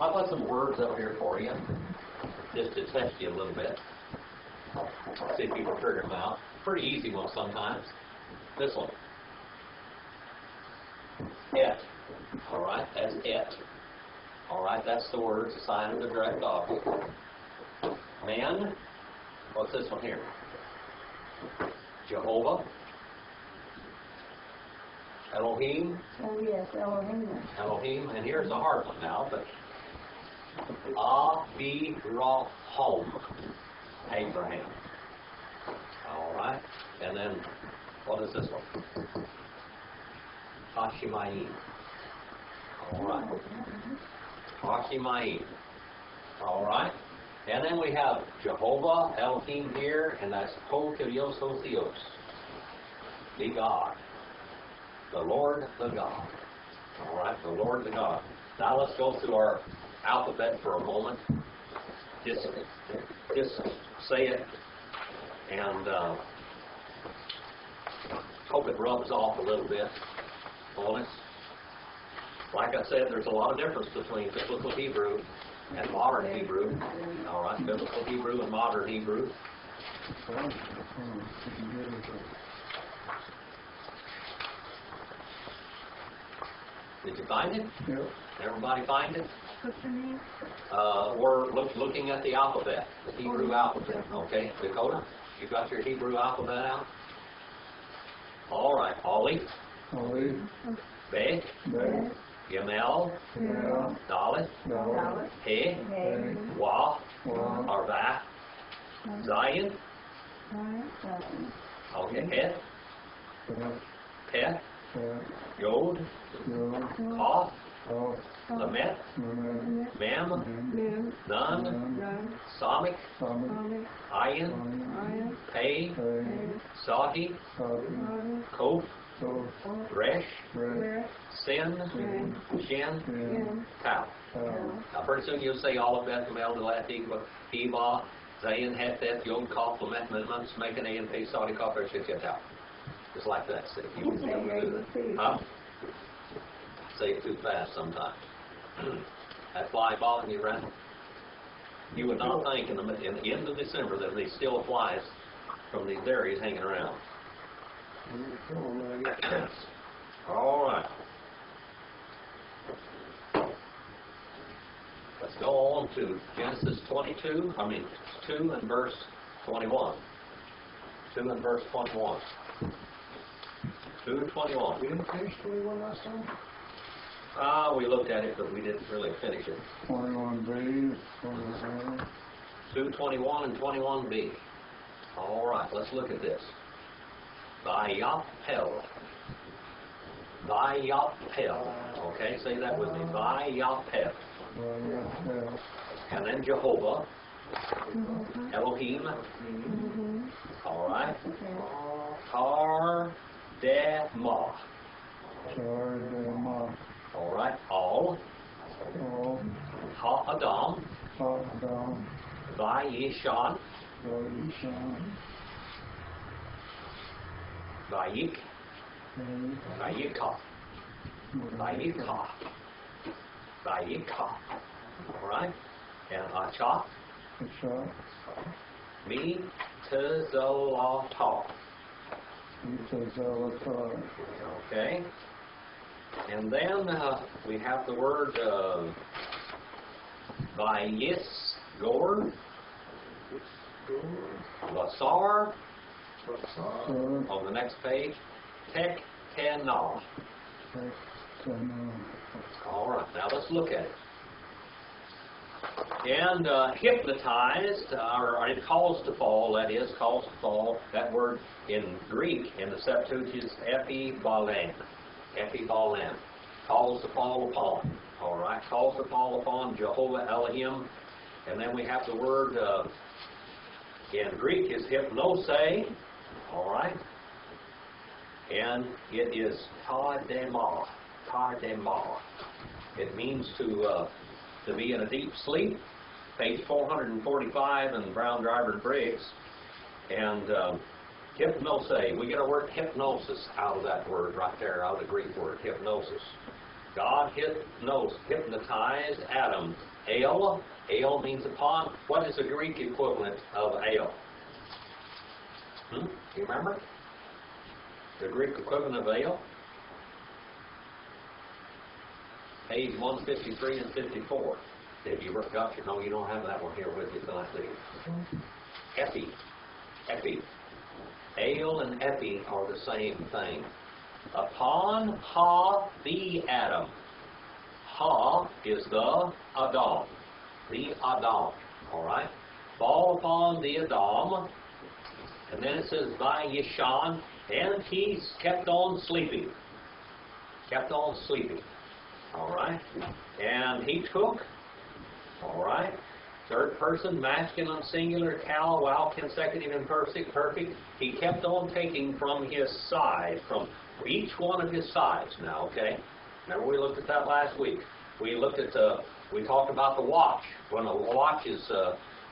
I'll put some words up here for you, just to test you a little bit. See if you can figure them out. Pretty easy one sometimes. This one. It. All right, that's it. All right, that's the word. It's a sign of the direct object. Man. What's this one here? Jehovah. Elohim. Oh, yes, Elohim. Elohim. And here's the hard one now, but Abraham. Abraham. All right. And then, what is this one? Hashemayim. All right. Hashemayim. All right. And then we have Jehovah, Elohim here, and that's Ho-Kyrios Hosios. The God. The Lord, the God. All right, the Lord, the God. Now let's go through our alphabet for a moment. Just say it, and hope it rubs off a little bit on us. Like I said, there's a lot of difference between biblical Hebrew and modern Hebrew. All right, biblical Hebrew and modern Hebrew. Did you find it? Yep. Everybody find it? What's your name? We're looking at the alphabet, the Hebrew alphabet. Okay, Dakota, you got your Hebrew alphabet out? All right, Ollie, Ollie, Be, Be, Gimel, Gimel, Dalet, Dalet, He, Hey. Wah, Wah, Arba, Zion, Right. okay, Het, Bet, Pet, Bet, Yod, Yod, Kof, Kof, Lamet, Lamed, Mem, Mem. Nun, Nun, Samik, Samik, Amen. Ayin, Ayan. Pei, Pei, Sahi, Sati, Amen. Kof, Kof, Resh, Resh, Where? Sin, Sin, Shin, Shin, Tau. Tau, Now pretty soon you'll say all of that from El Delat, Eva, Zayin, Hetheth, Yod, Kof, Lamet, Mem, Smek, and Ayin, Pei, Sahi, Kof, Resh, Shin, Tau. Just like that. See, you can do it. Huh? Say it too fast sometimes. That fly bothering you, right? You would not think in the end of December that there's still flies from these areas hanging around. All right. Let's go on to Genesis 2 and verse 21. 2 and verse 21. 2:21. We didn't finish 21 last time? We looked at it, but we didn't really finish it. 21B, 21A. 2:21 and 21b. All right, let's look at this. Vayapel. Vayapel. Okay, say that with me. Vayapel. Vayapel. And then Jehovah. Elohim. Mm-hmm. All right. Okay. Kardemah. Kardemah. All right. All. All. Ha-Adam. Ha-Adam. Vayishan. Vayishan. Vayik. Vayikah. Vayikah. Vayikah. All right. And Achah. Achah. Mitzalatah. Mitzalatah. Okay. And then we have the word Vayisgor. Basar. On the next page. Tekkenah. All right, now let's look at it. And hypnotized, or it calls to fall, that is, calls to fall. That word in Greek, in the Septuagint, is epibalen. Epibalen. Calls to fall upon. All right, calls to fall upon Jehovah Elohim. And then we have the word in Greek is hypnose. All right. And it is tardemah. Tardemah. It means to be in a deep sleep. Page 445 in Brown, Driver, and Briggs. And hypnose. We get our word hypnosis out of that word right there, out of the Greek word hypnosis. God hypnotized Adam. Ale. Ale means upon. What is the Greek equivalent of ale? Do you remember? The Greek equivalent of ale? Page 153 and 54. If you got your, no, you don't have that one here with you, so I see. Epi. Epi. Ale and epi are the same thing. Upon ha the Adam. Ha is the Adam. The Adam. Alright? Fall upon the Adam. And then it says by Yishan. And he kept on sleeping. Kept on sleeping. Alright? And he took. Alright? Third person, masculine, singular, cal, wow, consecutive, and perfect. He kept on taking from his side, from each one of his sides now, okay? Remember we looked at that last week. We talked about the watch. When a watch is,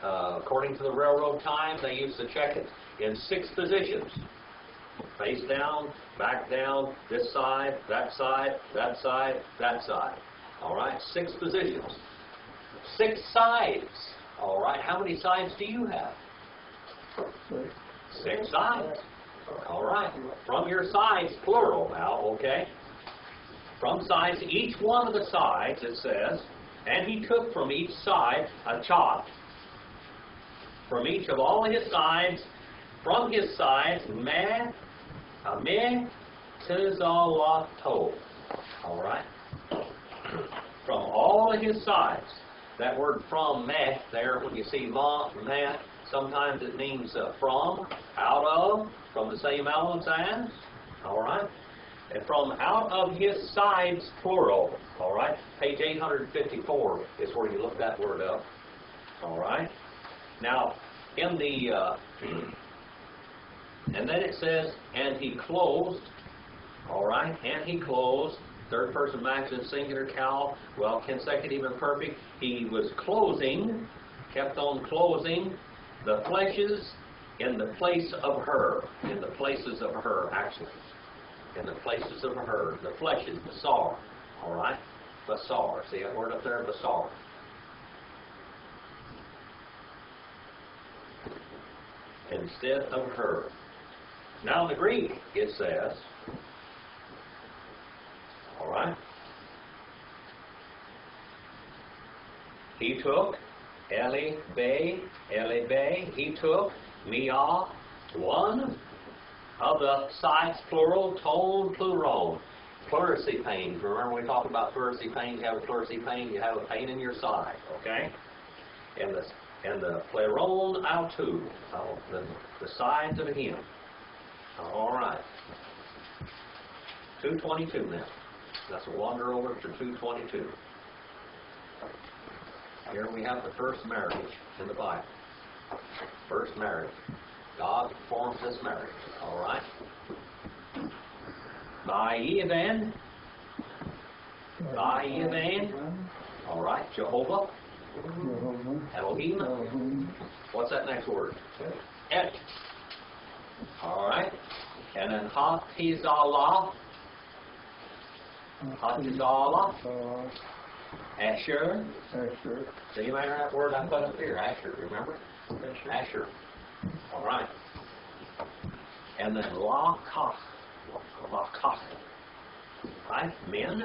according to the railroad time, they used to check it in 6 positions. Face down, back down, this side, that side, that side, that side. All right, 6 positions. 6 sides. All right, how many sides do you have? 6 sides. All right, from your sides, plural now, okay? From sides, each one of the sides, it says, and he took from each side a chop. From each of all his sides, from his sides, meh, tizawato. All right? From all of his sides. That word from, meh, there, when you see ma, meh, sometimes it means from, out of, from the same elements as. All right? And from out of his sides, plural. All right? Page 854 is where you look that word up. All right? Now, in the, and then it says, and he closed, all right? And he closed, third person masculine, singular, cal, well, consecutive and perfect. He was closing, kept on closing the fleshes in the place of her, in the places of her, actually. In the places of her, the fleshes, basar, all right? Basar, see that word up there, basar. Instead of her. Now in the Greek, it says, all right, he took, ele be, he took, mia, one of the sides, plural, tone, plural, pleurisy pain. Remember we talked about pleurisy pain, you have a pleurisy pain, you have a pain in your side, okay? And the pleron autu, the sides of him. All right. 222 now. Let's wander over to 222. Here we have the first marriage in the Bible. First marriage. God forms this marriage. All right. Vayivan. All right. Jehovah. Elohim. What's that next word? Et. All right. And then Hatizallah. Asher. So you remember that word I put up here? Asher, remember? Asher. All right. And then Lakach. Right? Men.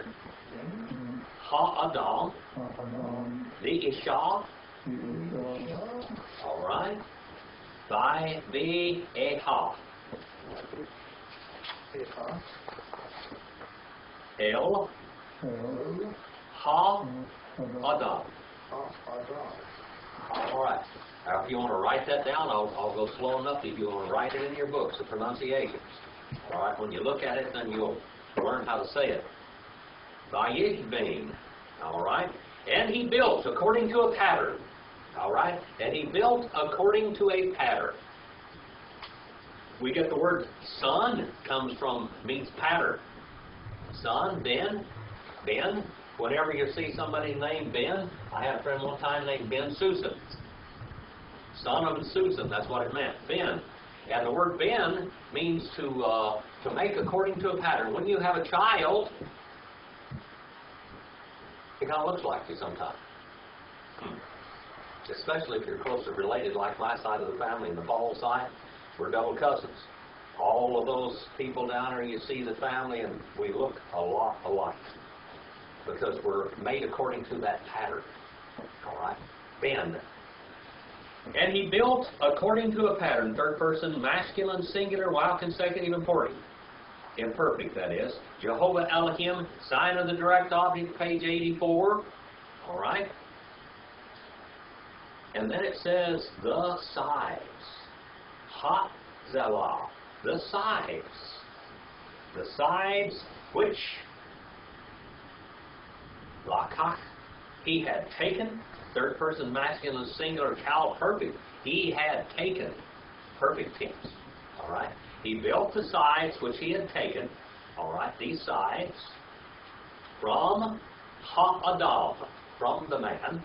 Ha-Adam. The Isha. All right. By the Eha. El. Ha. Adam. All right. Now, if you want to write that down, I'll go slow enough if you want to write it in your books, the pronunciations. All right. When you look at it, then you'll learn how to say it. Vayishbain. All right. And he built according to a pattern. All right. And he built according to a pattern. We get the word son means pattern. Son, Ben. Whenever you see somebody named Ben, I had a friend one time named Ben Susan. Son of Susan, that's what it meant, Ben. And the word Ben means to make according to a pattern. When you have a child, He kind of looks like you sometimes. Especially if you're closely related, like my side of the family and the Paul side. We're double cousins. All of those people down there, you see the family, and we look a lot alike. Because we're made according to that pattern. All right? Bend. And he built according to a pattern, third person, masculine, singular, while consecutive and imperfect, that is. Jehovah Elohim, sign of the direct object, page 84. All right? And then it says, the sides. Ha zelah. The sides. The sides which lakach, he had taken, third person masculine singular, cal perfect, he had taken, perfect tense, all right? He built the sides which he had taken, all right, these sides, from ha-adam, from the man,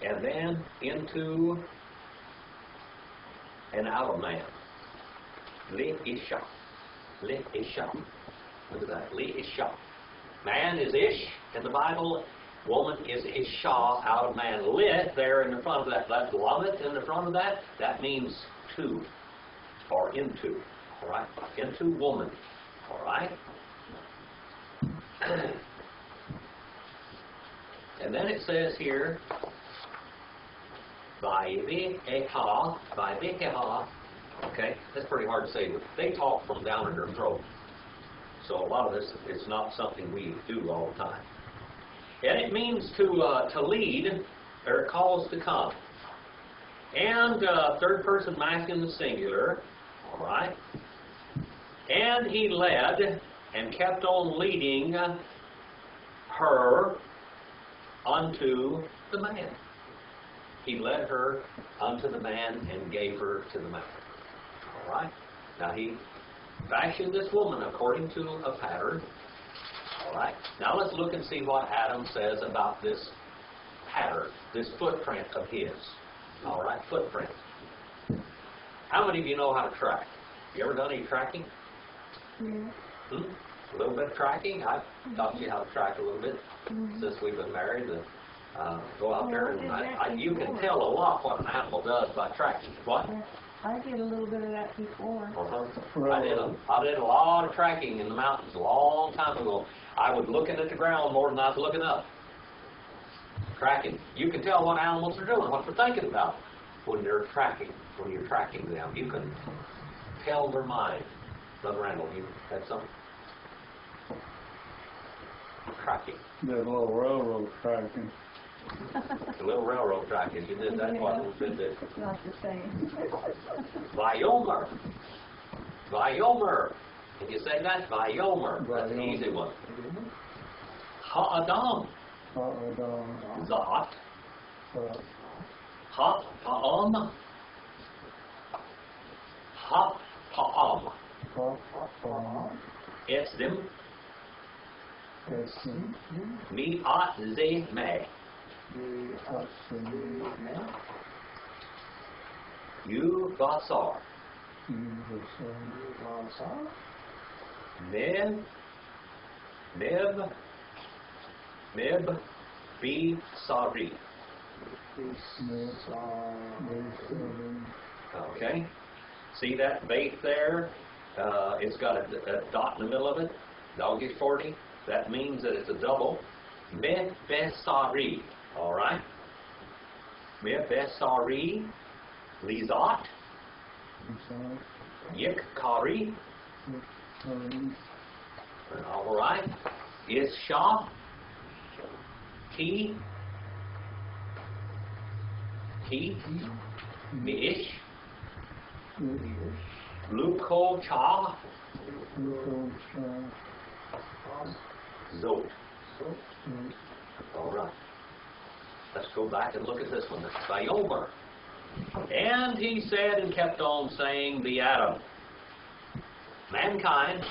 and then into and out of man. Li-isha. Li-isha. Look at that. Li-isha. Man is ish in the Bible. Woman is isha, out of man. Lit there in the front of that. That lamet in the front of that, that means to or into. All right? Into woman. All right? And then it says here, Vaiveha, okay, that's pretty hard to say. They talk from down in their throat. So a lot of this is not something we do all the time. And it means to lead, or calls to come. And third person masculine singular, all right. And he led and kept on leading her unto the man. He led her unto the man and gave her to the man. All right? Now he fashioned this woman according to a pattern. All right? Now let's look and see what Adam says about this pattern, this footprint of his. All right? Footprint. How many of you know how to track? You ever done any tracking? Yeah. A little bit of tracking. I've taught you how to track a little bit since we've been married. Go out there and you can tell a lot what an animal does by tracking. What? I did a little bit of that before. I did a lot of tracking in the mountains a long time ago. I was looking at the ground more than I was looking up. Tracking. You can tell what animals are doing, what they're thinking about when they're tracking. When you're tracking them, you can tell their mind. Brother Randall, you had something? Tracking. Did a little railroad tracking. The little railroad tracking. You did that one little bit. It's not the same. Viomer. Viomer. Can you say that? Viomer. That's an easy one. Ha-adam. Ha-adam. Zot. Ha-pa'am. Ha-pa'am. Ha-pa'am. Esdim. Esdim. Mi-at-ze-me. You-basar. Mib-bi-sari. Okay. See that bait there? It's got a dot in the middle of it. Doggish 40. That means that it's a double. Mib-bi-sari. All right. Mib-bi-sari. Lizat. Yik-kari. All right. Isha. Ki. Mish. Luko-cha. Zot. All right. Let's go back and look at this one. Vayomer. And he said and kept on saying, the Adam. Mankind,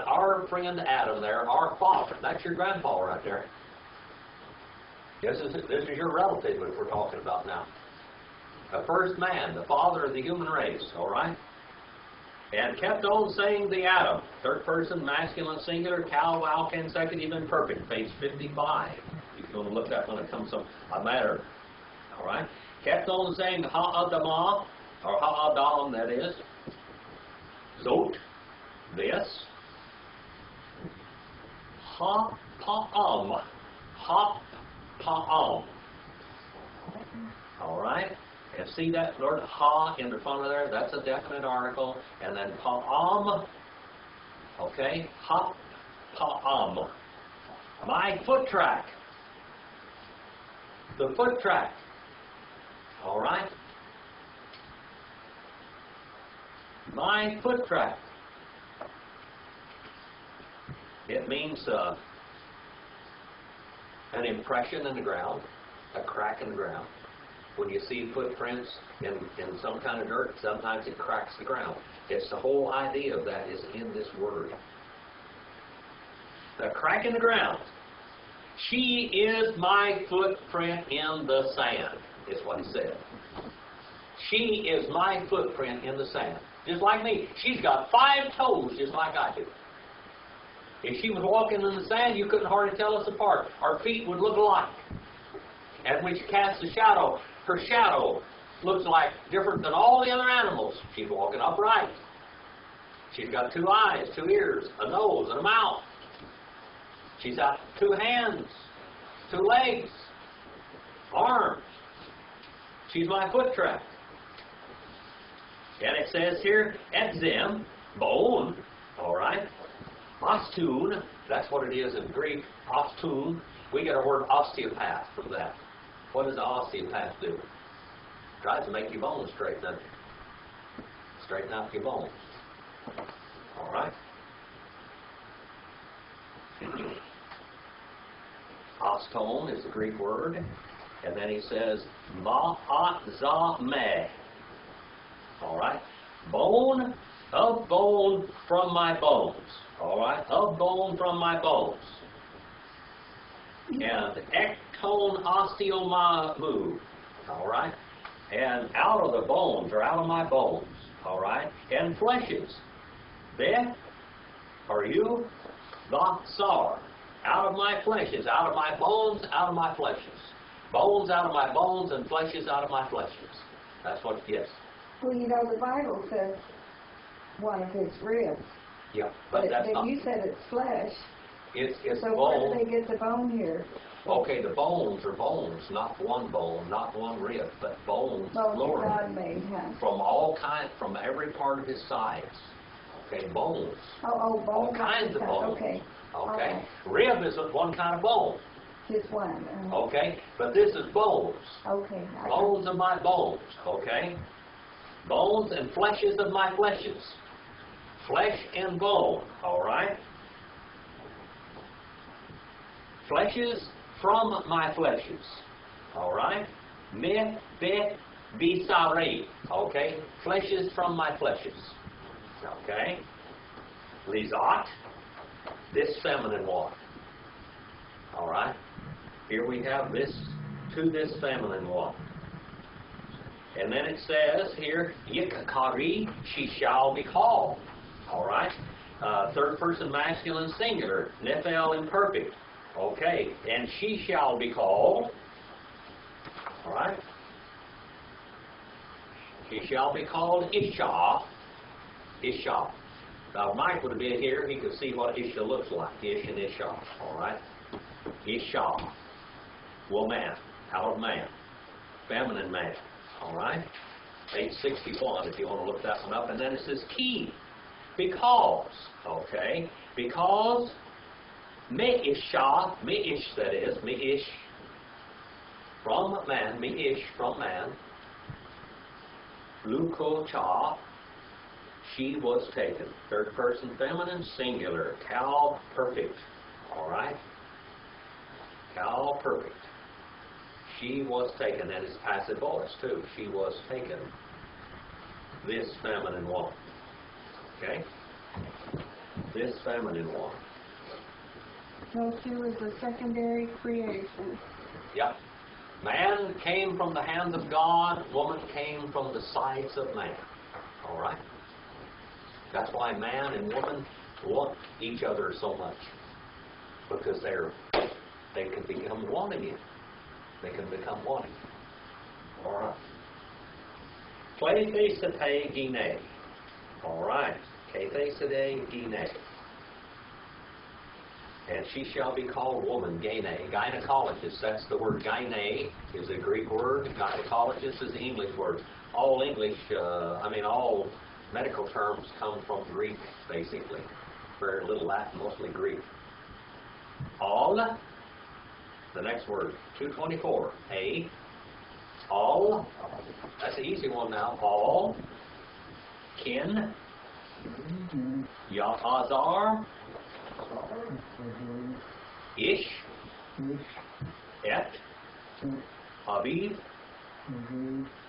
our friend Adam there, our father. That's your grandpa right there. This is your relative that we're talking about now. The first man, the father of the human race, all right? And kept on saying the Adam. Third person, masculine, singular, cal, vowel, consecutive, imperfect. Page 55. If you want to look that when it comes to a matter. All right. Kept on saying ha-adamah, or ha-adam, that is. Zot, this. Ha-pa'am. Ha-pa'am. All right. And see that word ha in the front of there? That's a definite article. And then pa'am. Okay. Ha-pa'am. My foot track. The foot track. All right. My foot track. It means an impression in the ground, a crack in the ground. When you see footprints in some kind of dirt, sometimes it cracks the ground. It's the whole idea of that is in this word. A crack in the ground. She is my footprint in the sand, is what he said. She is my footprint in the sand. Just like me. She's got 5 toes just like I do. If she was walking in the sand, you couldn't hardly tell us apart. Our feet would look alike. And when she casts a shadow, her shadow looks like different than all the other animals. She's walking upright. She's got 2 eyes, 2 ears, a nose, and a mouth. She's got 2 hands, 2 legs, arms. She's my foot track. And it says here, eczem, bone, all right. Ostoon, that's what it is in Greek, ostoon. We get our word osteopath from that. What does an osteopath do? Tries to make your bones straighten up. Straighten out your bones. All right. Ostone is the Greek word. And then he says, ma'atzameh. All right. Bone of bone from my bones. All right. Of bone from my bones. And ectone osteomamu. All right. And out of the bones, or out of my bones. All right. And fleshes. There are you, the sar. Out of my fleshes, out of my bones, out of my fleshes. Bones out of my bones and fleshes out of my fleshes. That's what it gets. Well, you know, the Bible says one of his ribs. Yeah, but that's then not. You said it's flesh. It's so bone. where do they get the bone here? Okay, the bones are bones, not one bone, not one rib, but bones, plural. God made, huh? From all kinds, from every part of his sides. Okay, bones. Oh, bones. All kinds of bones. Okay. Okay. Rib is one kind of bone. Just one. Okay, but this is bones. Okay. Bones of my bones. Okay. Bones and fleshes of my fleshes. Flesh and bone. All right. Fleshes from my fleshes. All right. Me, be, bisari. Okay. Fleshes from my fleshes. Okay. Lizat. This feminine one. All right. Here we have this to this feminine one. And then it says here, Yikakari, she shall be called. All right. Third person masculine singular. Nephel imperfect. Okay. And she shall be called. All right. She shall be called Isha. Isha. Now, if Mike would have been here, he could see what Isha looks like. Ish and Isha. All right. Isha. Woman. Out of man. Feminine man. All right. Page 61, if you want to look that one up. And then it says key. Because. Okay. Because me'isha, me'ish that is, me'ish, from man, me'ish from man, lukocha, she was taken. Third person feminine, singular. Cal perfect. All right? Cal perfect. She was taken. That is passive voice, too. She was taken. This feminine one. Okay? This feminine one. So she was a secondary creation. Yep. Man came from the hands of God. Woman came from the sides of man. All right? That's why man and woman want each other so much. Because they can become one again. They can become one again. All right. Kleithesate gine. All right. Kleithesate gine. And she shall be called woman, gene. Gynecologist, that's the word gyne, is a Greek word. Gynecologist is the English word. All English, all medical terms come from Greek, basically. Very little Latin, mostly Greek. All, the next word, 224. A, all, that's the easy one now. All, kin, Yahazar, Ish, Et, Aviv,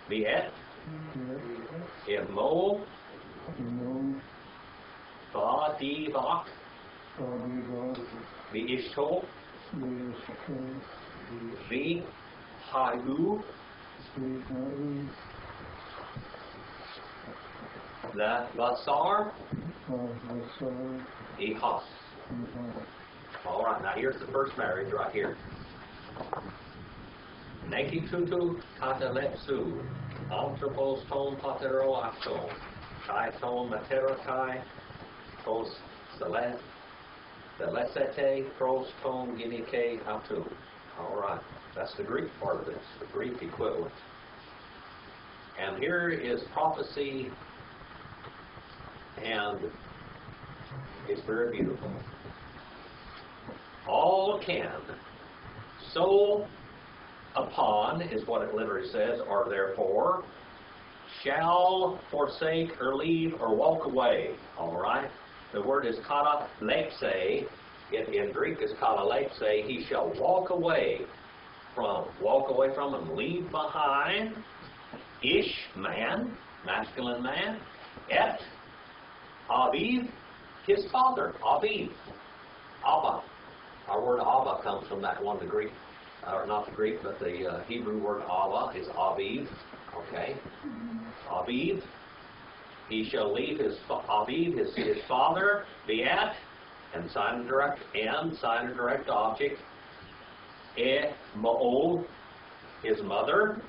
Viet, Emo, Vadivak, Viishto, Vihayu, the Vasar, Ihas. All right, now here's the first marriage right here. Nekitutu katalepsu, anthropos ton patero acton, kai ton materotai, tos selesete, pros ton ginike atu. All right, that's the Greek part of this, the Greek equivalent. And here is prophecy, and it's very beautiful. All can, so upon is what it literally says, or therefore, shall forsake or leave or walk away. All right? The word is kata lepse. In Greek is kata lepse. He shall walk away from and leave behind. Ish, man, masculine man. Et, Aviv, his father. Aviv, Abba. Our word Abba comes from that one, the Greek, or not the Greek, but the Hebrew word Abba is Aviv. Okay, Aviv. He shall leave his Aviv, his father, Viet, and sign a direct object. Ma'ol, his mother,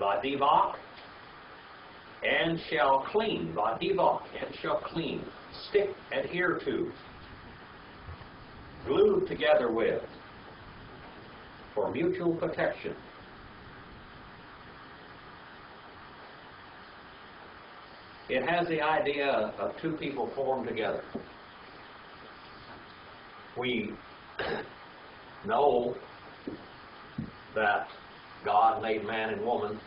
Vadivak, and shall clean, Vadivak, and shall clean, stick, adhere to, glued together with, for mutual protection. It has the idea of two people formed together. We know that God made man and woman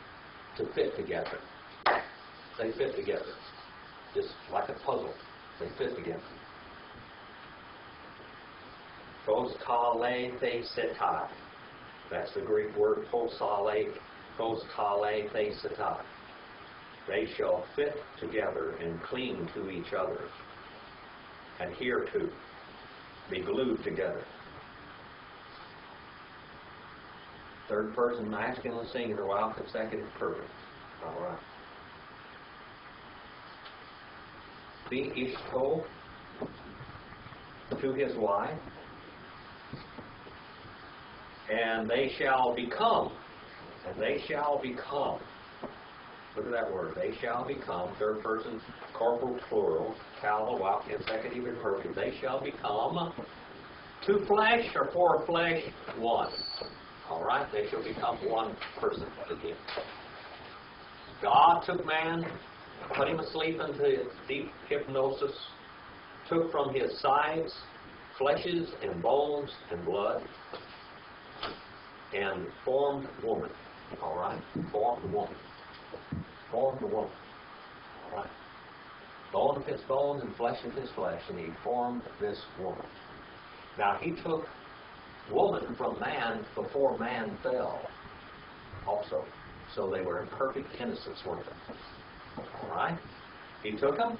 to fit together. They fit together, just like a puzzle. They fit together. Proskale thesetai. That's the Greek word proskale thesetai. They shall fit together and cling to each other, adhere to, be glued together. Third person masculine singular while consecutive perfect. All right. Be ishto, to his wife, and they shall become, look at that word, they shall become, third person, corporal plural, kala, while consecutive and perfect, they shall become two flesh or four flesh, one. All right, they shall become one person again. God took man, put him asleep into deep hypnosis, took from his sides fleshes and bones and blood, and formed woman. All right, formed woman. Formed the woman. All right, bone of his bones and flesh of his flesh, and he formed this woman. Now he took woman from man before man fell, also. So they were in perfect innocence with him. All right? He took them,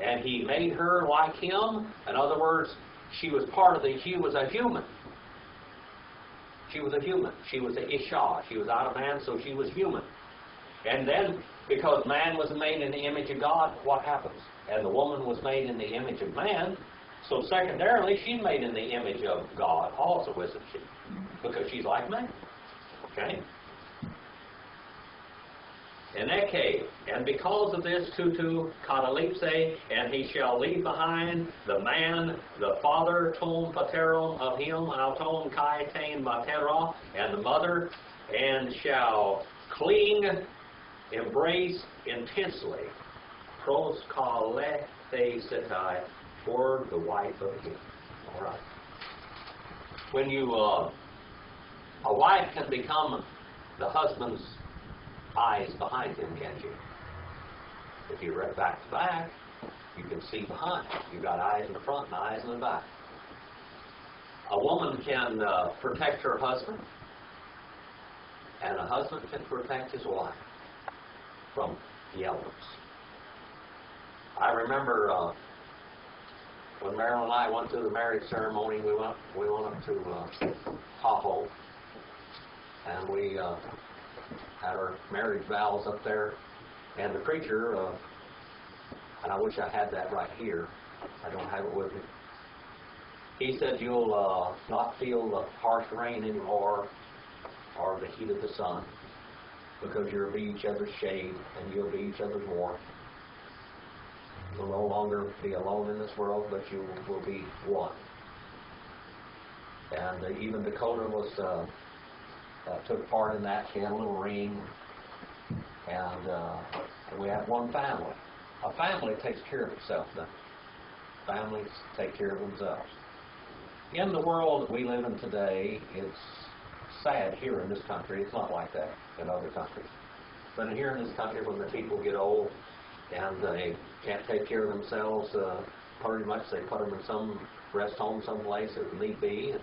and he made her like him. In other words, she was she was a human. She was a human. She was a Isha. She was out of man, so she was human. And then, because man was made in the image of God, what happens? And the woman was made in the image of man. So secondarily, she's made in the image of God also, isn't she? Because she's like man. Okay? Eneke, and because of this, tutu katalipse, and he shall leave behind the man, the father, ton pateron of him, auton kai tain matera, and the mother, and shall cling, embrace intensely, pros kale setai, for the wife of him. All right. When you, a wife can become the husband's eyes behind him, can't you? If you read back to back, you can see behind. You've got eyes in the front and eyes in the back. A woman can protect her husband, and a husband can protect his wife from the elements. I remember when Marilyn and I went through the marriage ceremony, we went up to Tahoe, and we had our marriage vows up there, and the preacher, and I wish I had that right here, I don't have it with me, he said, you'll not feel the harsh rain anymore or the heat of the sun, because you'll be each other's shade and you'll be each other's warmth. You'll no longer be alone in this world, but you will be one. And even Dakota was took part in that. She had a little ring, and we have one family. A family takes care of itself. Then families take care of themselves. In the world that we live in today, it's sad here in this country. It's not like that in other countries. But here in this country, when the people get old and they can't take care of themselves, pretty much they put them in some rest home someplace if need be, and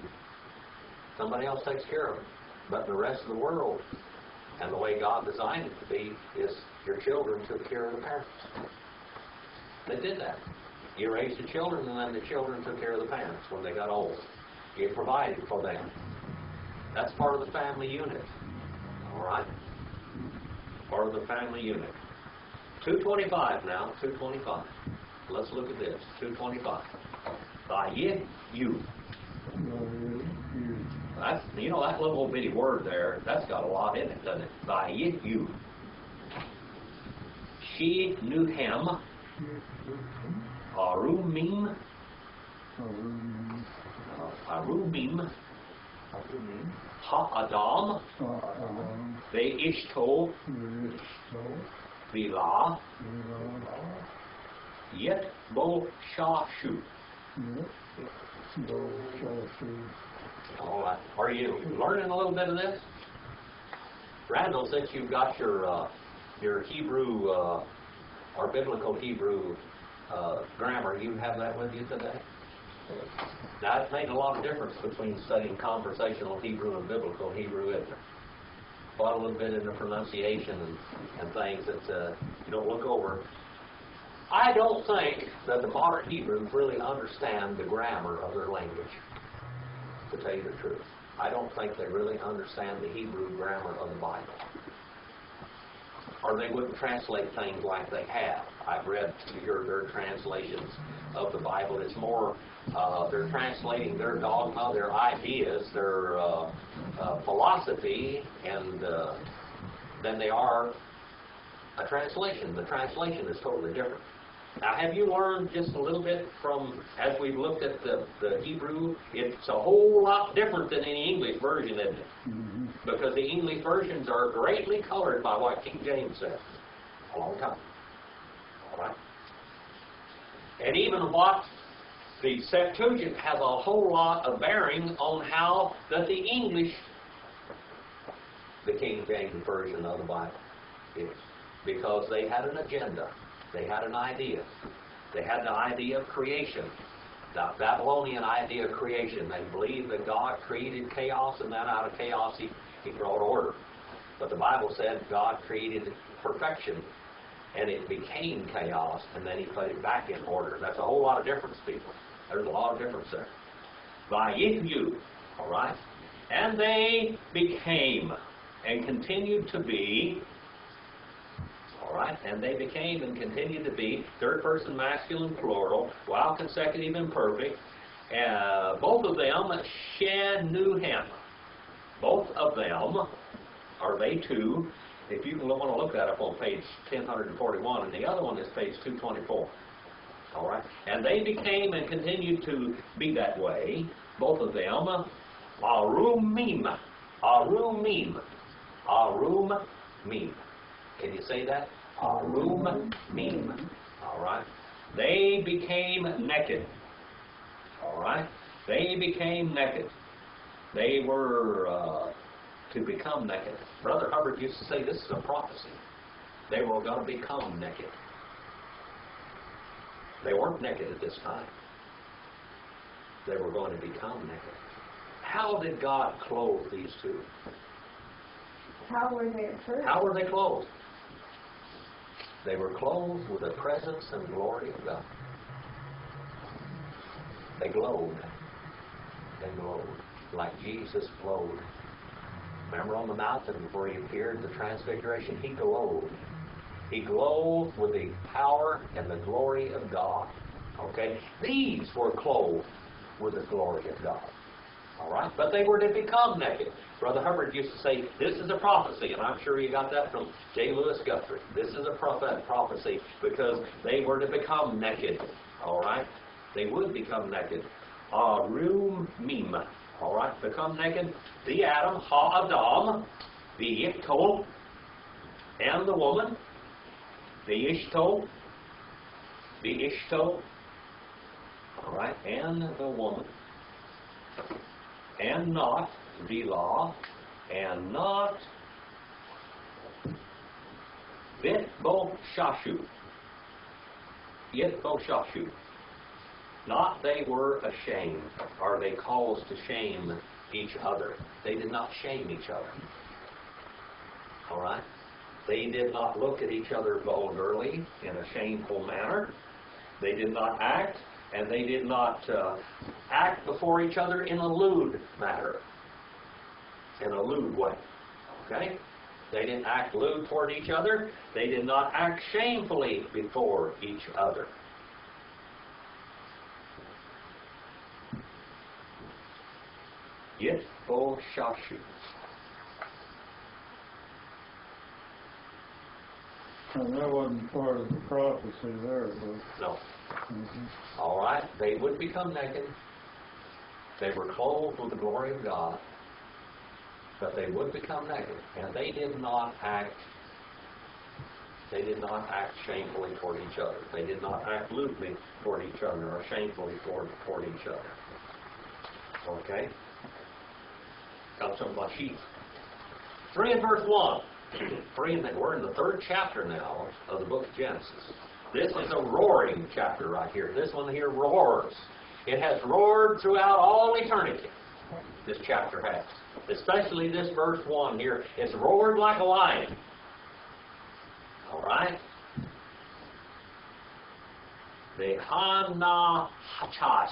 somebody else takes care of them. But the rest of the world, and the way God designed it to be, is your children took care of the parents. They did that. You raised the children, and then the children took care of the parents when they got old. You provided for them. That's part of the family unit. All right? Part of the family unit. 225 now, 225. Let's look at this. 225. Vaye you. That's, you know, that little bitty word there, that's got a lot in it, doesn't it? Vaye you. She knew him. Arumim. Arumim. Ha-Adam. Ve'ishto. Vila. Yet bo shashu. All right. Are you learning a little bit of this? Randall, since you've got your Hebrew or biblical Hebrew grammar, you have that with you today? Now, it's made a lot of difference between studying conversational Hebrew and biblical Hebrew, isn't it? But a little bit in the pronunciation and things that you don't look over. I don't think that the modern Hebrews really understand the grammar of their language, to tell you the truth. I don't think they really understand the Hebrew grammar of the Bible. Or they wouldn't translate things like they have. I've read their translations of the Bible. It's more, they're translating their dogma, their ideas, their philosophy, and than they are a translation. The translation is totally different. Now, have you learned just a little bit from, as we've looked at the Hebrew, it's a whole lot different than any English version, isn't it? Mm-hmm. Because the English versions are greatly colored by what King James said a long time. All right? And even what the Septuagint has a whole lot of bearing on how that the English, the King James version of the Bible is. Because they had an agenda. They had an idea. They had the idea of creation. The Babylonian idea of creation. They believed that God created chaos, and then out of chaos he brought order. But the Bible said God created perfection, and it became chaos, and then he put it back in order. That's a whole lot of difference, people. There's a lot of difference there. Vayihu, all right? And they became and continued to be, all All right? And they became and continue to be third person masculine plural, while consecutive and perfect. Both of them shed new him. Both of them, are they two? If you want to look that up on page 1041, and the other one is page 224. All right? And they became and continue to be that way, both of them, arumim. Arumim. Arumim. Can you say that? Arumim. All right? They became naked. All right? They became naked. They were to become naked. Brother Hubbard used to say this is a prophecy. They were going to become naked. They weren't naked at this time. They were going to become naked. How did God clothe these two? How were they at first? How were they clothed? They were clothed with the presence and glory of God. They glowed. They glowed like Jesus glowed. Remember on the mountain before he appeared, the transfiguration, he glowed. He glowed with the power and the glory of God. Okay? These were clothed with the glory of God. All right? But they were to become naked. Brother Hubbard used to say, this is a prophecy, and I'm sure you got that from J. Lewis Guthrie. This is a prophecy because they were to become naked. All right? They would become naked. Arumim. All right? Become naked. The Adam, Ha-Adam, the Yichtol, and the woman, the Ishto, all right, and the woman, and not the law, and not Yitbo Shashu. Not they were ashamed, or they caused to shame each other. They did not shame each other. All right? They did not look at each other vulgarly in a shameful manner. They did not act, and they did not act before each other in a lewd manner, in a lewd way. Okay? They didn't act lewd toward each other. They did not act shamefully before each other. Yitbo Shashu. And that wasn't part of the prophecy there, but... No. All right. They would become naked. They were clothed with the glory of God. But they would become naked. And they did not act shamefully toward each other. They did not act lewdly toward each other or shamefully toward each other. Okay? Got some of my sheets. 3 and verse 1. We're in the 3rd chapter now of the book of Genesis. This is a roaring chapter right here. This one here roars. It has roared throughout all eternity. This chapter has. Especially this verse 1 here. It's roared like a lion. All right? The Hana Hachash.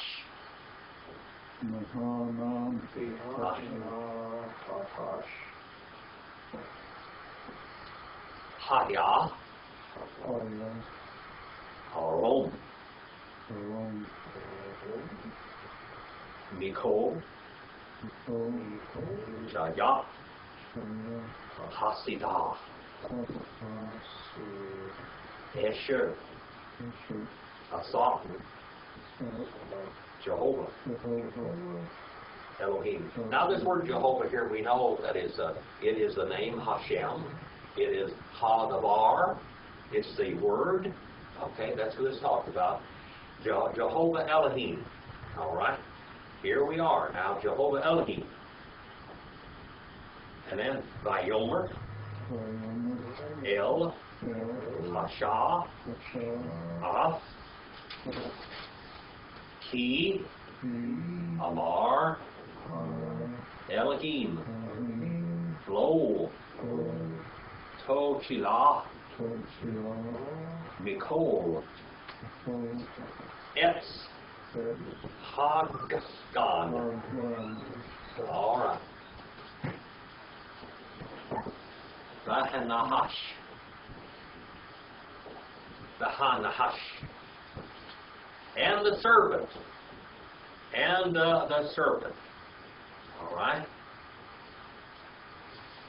Haya. Harom. Mikol. Jaya. Hasidah. Esher. Asaf. Jehovah. Elohim. Now this word Jehovah here, we know that it is the name Hashem. It is Ha-Davar. It's the word. Okay, that's who it's talked about. Jehovah Elohim. All right. Here we are now. Jehovah Elohim. And then Vayomer. El. Lasha. Af. Ki. Amar. Elohim. Lo. Tochila. Mikol. Etz. Hagaskan. All right. Rahanahash. the Ha-Nahash, and the serpent, and the serpent, all right,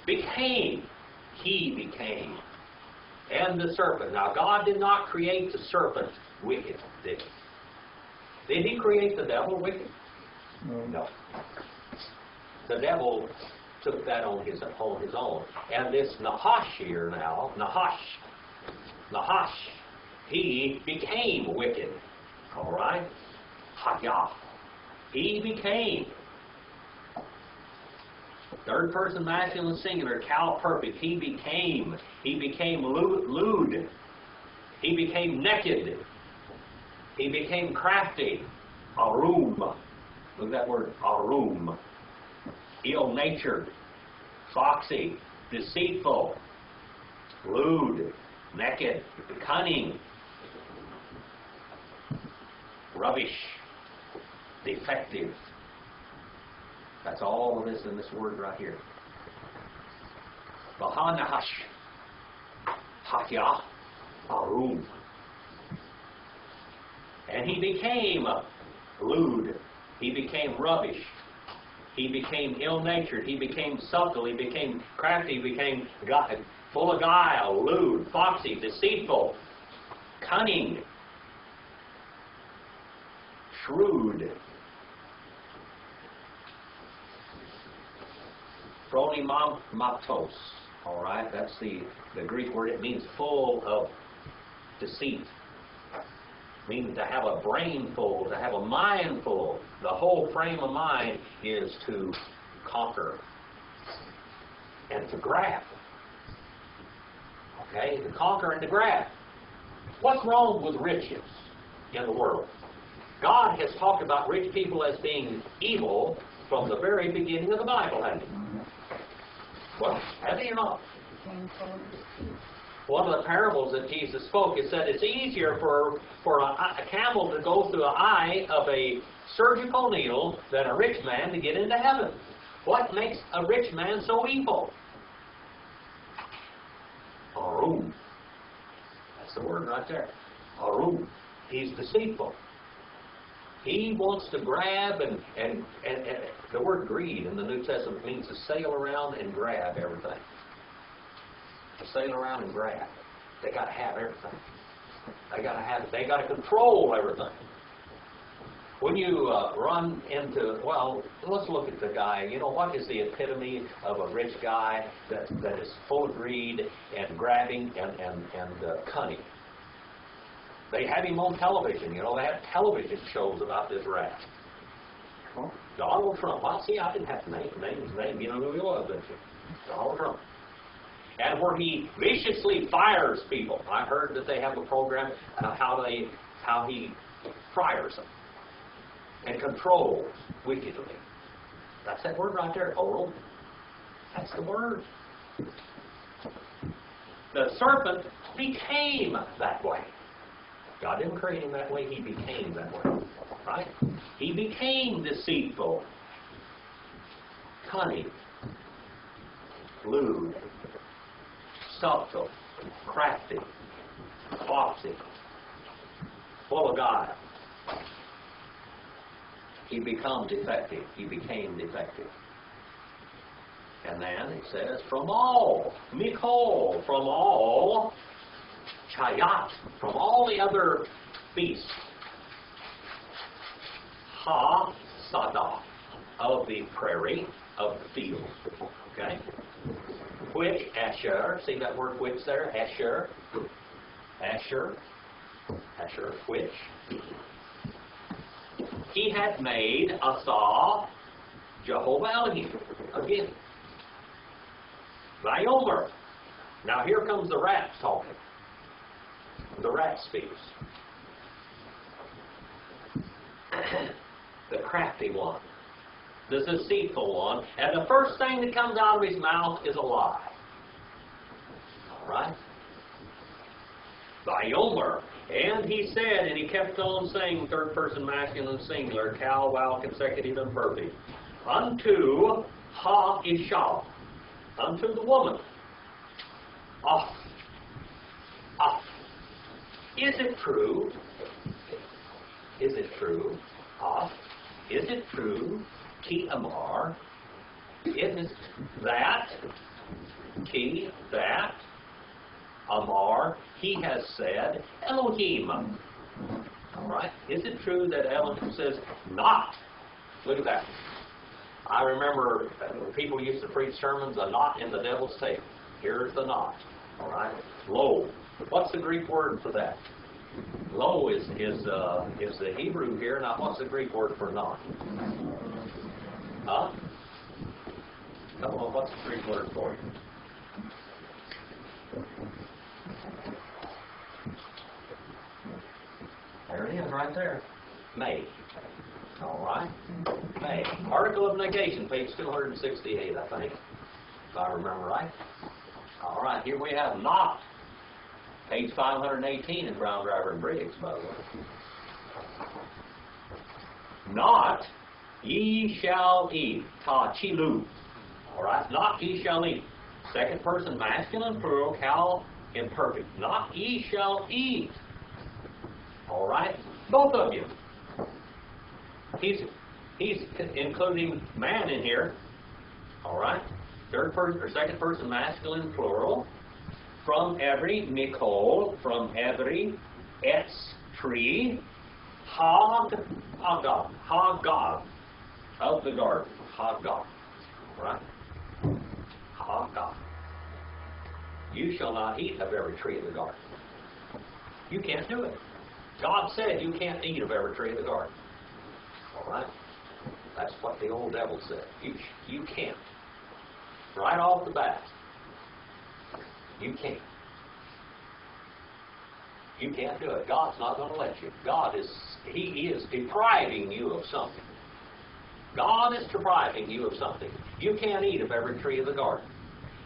became, he became, and the serpent. Now, God did not create the serpent wicked, did he? Did he create the devil wicked? No. The devil took that on his own. And this Nahash here now, Nahash, he became wicked. All right? Hayah. He became. Third person masculine singular, Cal perfect. He became lewd. He became naked. He became crafty. Arum. Look at that word, arum. Ill-natured, foxy, deceitful, lewd, naked, cunning, rubbish, defective. That's all of this in this word right here. Bahanahash, Hakya, Arum. And he became lewd. He became rubbish. He became ill-natured. He became subtle. He became crafty. He became full of guile, lewd, foxy, deceitful, cunning, shrewd. Phronimaptos. All right, that's the Greek word. It means full of deceit. Meaning to have a brain full, to have a mind full. The whole frame of mind is to conquer and to grab. Okay? To conquer and to grab. What's wrong with riches in the world? God has talked about rich people as being evil from the very beginning of the Bible, hasn't he? Well, has he or not? One of the parables that Jesus spoke, it said it's easier for a camel to go through the eye of a surgical needle than a rich man to get into heaven. What makes a rich man so evil? Arum. That's the word right there. Arum. He's deceitful. He wants to grab and the word greed in the New Testament means to sail around and grab everything. To sail around and grab. They got to have everything. They got to control everything. When you run into, well, let's look at the guy. You know, what is the epitome of a rich guy that is full of greed and grabbing and cunning? They have him on television. You know, they have television shows about this rat. Donald Trump. Well, see, I didn't have to name his name. You know who he was, didn't you? Donald Trump. And where he viciously fires people. I heard that they have a program how he fires them and controls wickedly. That's that word right there, oral. That's the word. The serpent became that way. God didn't create him that way. He became that way. Right? He became deceitful, cunning, lewd, subtle, crafty, foxy, full of guile. He became defective. He became defective. And then it says, from all, Mikol, from all, Chayat, from all the other beasts, Ha, Sadah, of the prairie, of the field. Okay? Which, Asher, see that word which there? Asher, which. He had made Asa, Jehovah Elohim. Again. Vayomer. Now here comes the rat talking. The rat speaks. The crafty one. The deceitful one. And the first thing that comes out of his mouth is a lie. Alright? Vayomer. And he said, and he kept on saying, third person masculine singular, cal, wow, consecutive, and perfect. Unto Ha-Isha. Unto the woman. Is it true? Is it true? Is it true? Ki amar. Is that? Ki, that. Amar, he has said, Elohim. All right. Is it true that Elohim says not? Look at that. I remember people used to preach sermons, a knot in the devil's tail. Here's the knot. All right. Lo. What's the Greek word for that? Lo is the Hebrew here. Now, what's the Greek word for knot? Huh? Come on, what's the Greek word for it? There it is, right there. May. All right. May. Article of negation, page 268, I think, if I remember right. All right, here we have not. Page 518 in Brown, Driver, and Briggs, by the way. Not ye shall eat. Ta chilu. All right, not ye shall eat. Second person, masculine, plural, cal, imperfect. Not ye shall eat. All right, both of you. He's including man in here. All right, third person or second person, masculine, plural. From every Nicole, from every etz tree, Hagad of the garden, Hagad, right? Hagad. You shall not eat of every tree of the garden. You can't do it. God said you can't eat of every tree of the garden. All right? That's what the old devil said. You can't. Right off the bat. You can't. You can't do it. God's not going to let you. He is depriving you of something. God is depriving you of something. You can't eat of every tree of the garden.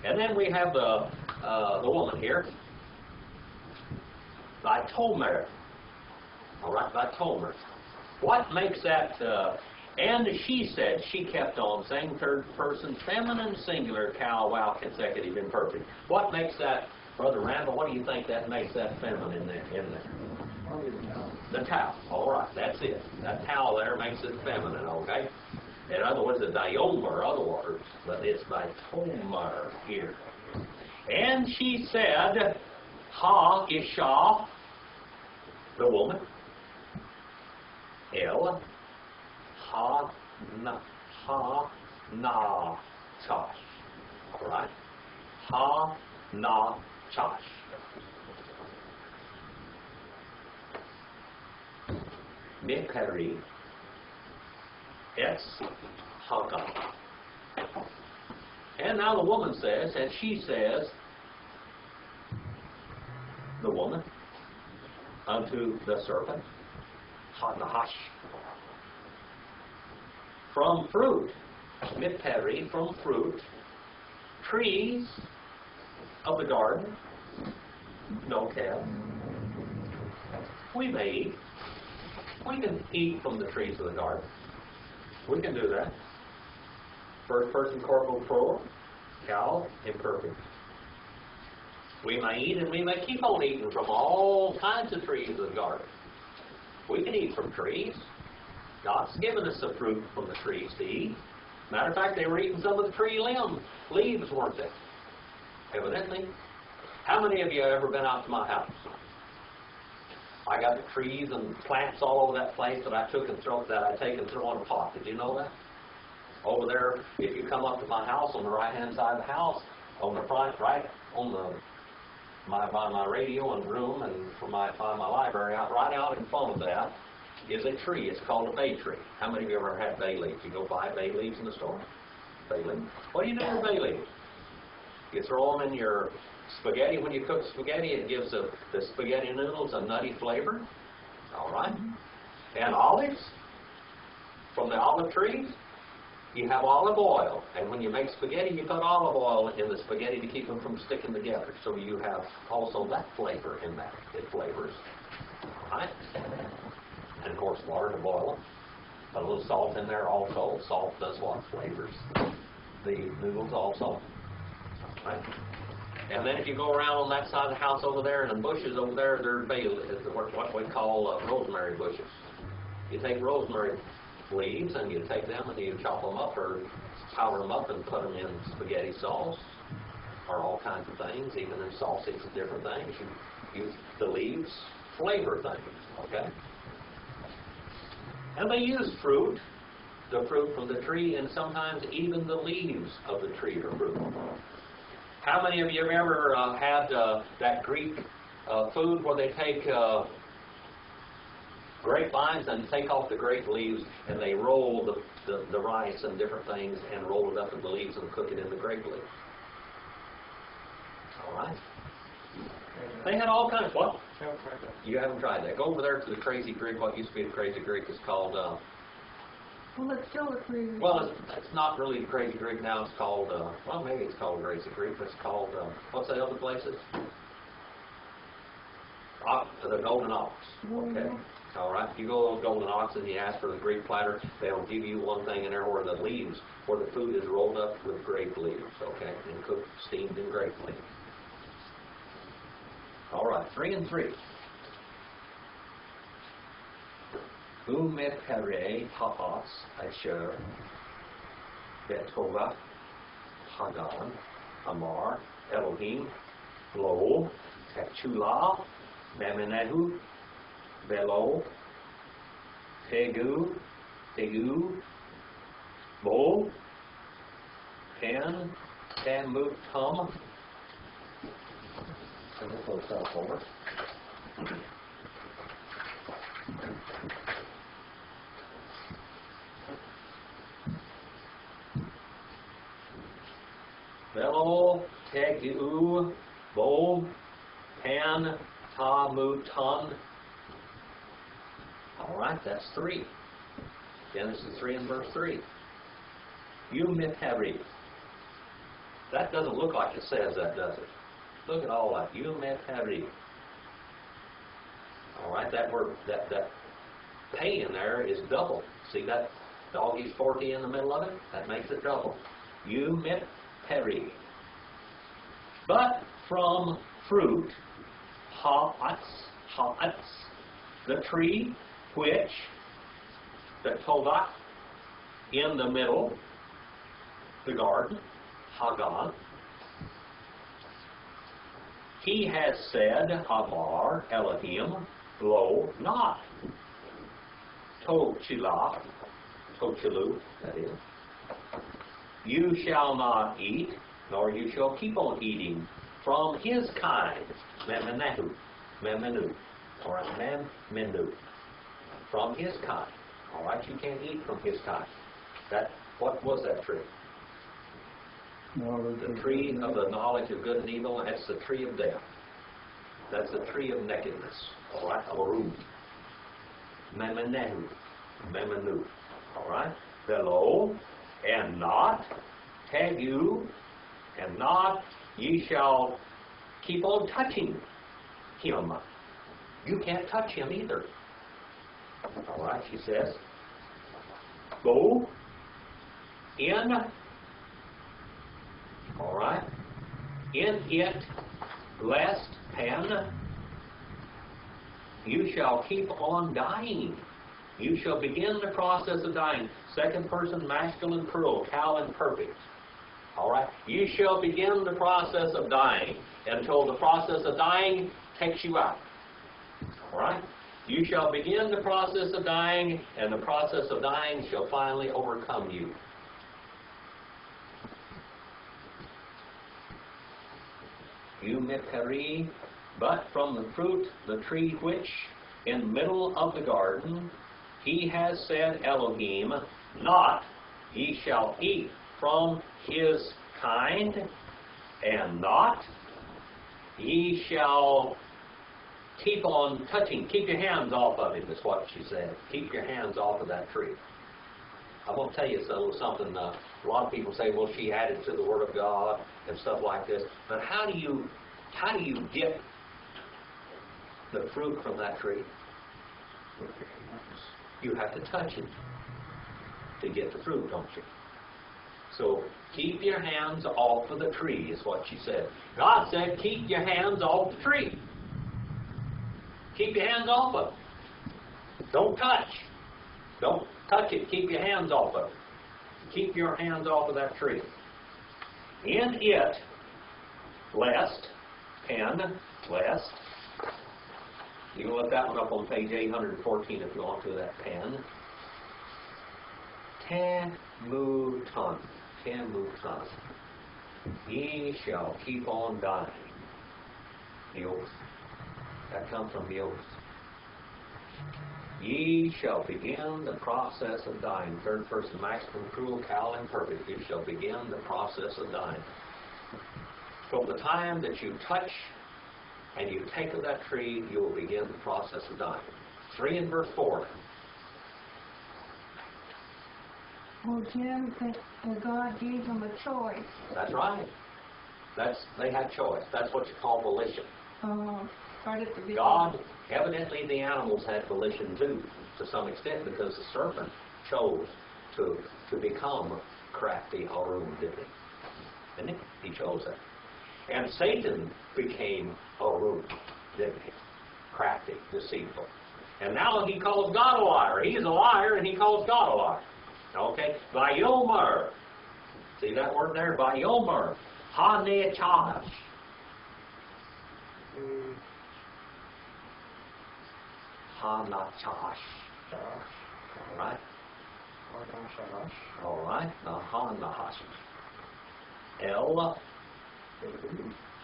And then we have the woman here. Thy tomer. All right, thy tomer. What makes that? And she said, she kept on saying, third person, feminine, singular, cow, wow, consecutive, imperfect. What makes that, Brother Randall, what do you think that makes that feminine in there? The towel. All right, that's it. That towel there makes it feminine, okay? In other words, the diomer, other words, but it's by tomer here. And she said, ha, isha, the woman, el, ha na chash. All right. Ha na chash. Mikari es haga. And now the woman says, and she says, the woman unto the serpent, hanahash. From fruit, mitperi, from fruit, trees of the garden, no kel. We may eat. We can eat from the trees of the garden. We can do that. First person corporal plural, cal, imperfect. We may eat and we may keep on eating from all kinds of trees of the garden. We can eat from trees. God's given us the fruit from the trees to eat. Matter of fact, they were eating some of the tree leaves, weren't they? Evidently. How many of you have ever been out to my house? I got the trees and plants all over that place that I take and throw in a pot. Did you know that? Over there, if you come up to my house on the right-hand side of the house, on the front, right on by my radio and room and by my library, right out in front of that is a tree. It's called a bay tree. How many of you ever had bay leaves? You go buy bay leaves in the store? Bay leaves. What do you do with bay leaves? You throw them in your spaghetti. When you cook spaghetti, it gives the spaghetti noodles a nutty flavor. All right. And olives, from the olive trees, you have olive oil. And when you make spaghetti, you put olive oil in the spaghetti to keep them from sticking together. So you have also that flavor in that. It flavors. All right. And of course, water to boil them. Put a little salt in there also. Salt does what? Flavors the noodles also. Right? And then if you go around on that side of the house over there, and the bushes over there, they're what we call rosemary bushes. You take rosemary leaves and you take them and you chop them up or powder them up and put them in spaghetti sauce or all kinds of things, even in sausage and different things. You use the leaves, flavor things, okay? And they use fruit, the fruit from the tree, and sometimes even the leaves of the tree are fruit. How many of you have ever had that Greek food where they take grapevines and take off the grape leaves and they roll the rice and different things and roll it up in the leaves and cook it in the grape leaves? All right. They had all kinds of what? You haven't tried that. Go over there to the Crazy Greek. What used to be the Crazy Greek is called... Well, it's still a crazy. well, it's not really the Crazy Greek now. It's called... well, maybe it's called Crazy Greek, but it's called... what's the other places? The Golden Ox. Okay. All right. You go to the Golden Ox and you ask for the Greek platter, they'll give you one thing in there where the leaves, where the food is rolled up with grape leaves, okay, and cooked, steamed in grape leaves. All right, 3 and 3. Umepere haas asher betova hagan amar Elohim lo techula memenehu velo tegu bo pen temutum. And we'll close that over. Velo tegu bo pan tamutan. All right, that's 3. Genesis 3 and verse 3. Umiperi. That doesn't look like it says that, does it? Look at all that. Umiperi. All right, that word, that pay in there is double. See that doggy's 40 in the middle of it? That makes it double. Umiperi. But from fruit, ha'atz, the tree which, the todak, in the middle, the garden, Hagan, he has said, Amar, Elohim, lo, not. Tochilah, Tochilu, that is. You shall not eat, nor you shall keep on eating from his kind, Memenehu, Memenu, or Memenu, from his kind. All right, you can't eat from his kind. That, what was that tree? The tree of the knowledge of good and evil. That's the tree of death. That's the tree of nakedness. All right, Arum, Memenehu, Memenu. All right, Velo, and not, Tegu, and not, ye shall keep on touching him. You can't touch him either. All right, she says, go in, all right, in it, lest pen, you shall keep on dying. You shall begin the process of dying. Second person, masculine plural, cal imperfect. All right, you shall begin the process of dying until the process of dying takes you out. All right? You shall begin the process of dying, and the process of dying shall finally overcome you. Umiperi, but from the fruit, the tree which in the middle of the garden, he has said, Elohim, not ye shall eat from his kind, and not ye shall keep on touching. Keep your hands off of him, is what she said. Keep your hands off of that tree. I'm going to tell you a little something. A lot of people say, well, she added to the Word of God and stuff like this. But how do you get the fruit from that tree? You have to touch it to get the fruit, don't you? So keep your hands off of the tree is what she said. God said, keep your hands off the tree. Keep your hands off of it. Don't touch. Don't touch it. Keep your hands off of it. Keep your hands off of that tree. In it, lest, you can look that one up on page 814 if you want to, that pen. Temuton. Ye shall keep on dying. The oath. That comes from the oath. Ye shall begin the process of dying. Third person maximum, cruel, cowel, imperfect. You shall begin the process of dying. From the time that you touch and you take of that tree, you will begin the process of dying. 3 and verse 4. Well, Jim, God gave them a choice. That's right. They had choice. That's what you call volition. Right at the beginning. God, evidently the animals had volition too, to some extent, because the serpent chose to become crafty Arum, didn't he? Didn't he? He chose that. And Satan became Arum, didn't he? Crafty, deceitful. And now he calls God a liar. He's a liar and he calls God a liar. Okay? Vayomer. See that word there? Vayomer. Hanechash. Hanachash. Right? All right. Now Hanahash. El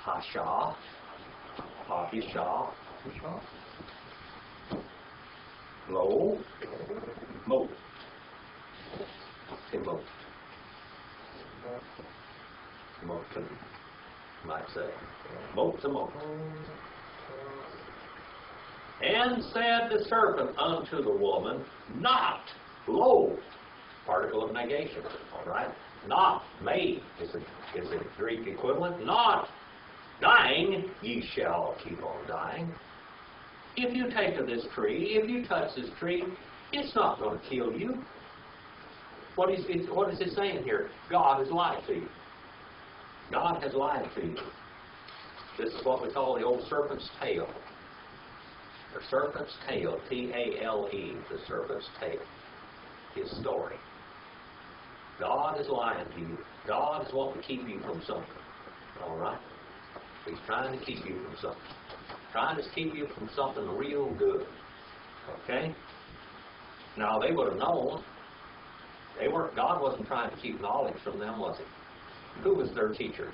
Hasha. Hahisha. Lo. Mo. Timot. Moten, might say. Moten. And said the serpent unto the woman, not, lo, particle of negation, all right? Not, may, is the Greek equivalent. Not, dying, ye shall keep on dying. If you take of this tree, if you touch this tree, it's not going to kill you. What is it saying here? God has lied to you. God has lied to you. This is what we call the old serpent's tail. The serpent's tail, T-A-L-E, the serpent's tail. His story. God is lying to you. God is wanting to keep you from something. All right? He's trying to keep you from something. Trying to keep you from something real good. Okay? Now, they would have known. God wasn't trying to keep knowledge from them, was he? Who was their teacher?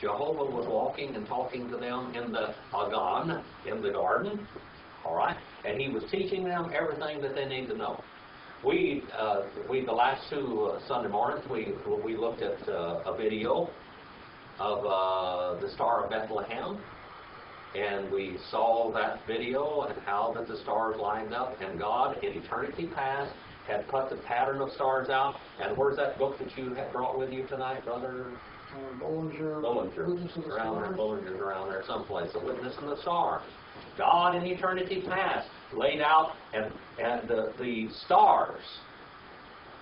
Jehovah was walking and talking to them in the Agan, in the garden, all right? And he was teaching them everything that they need to know. We the last 2 Sunday mornings, we looked at a video of the Star of Bethlehem, and we saw that video and how that the stars lined up, and God in eternity past had put the pattern of stars out. And where's that book that you had brought with you tonight, Brother? Bollinger. Around there, Bollinger's around there someplace. A Witness in the Stars. God in eternity past laid out and the stars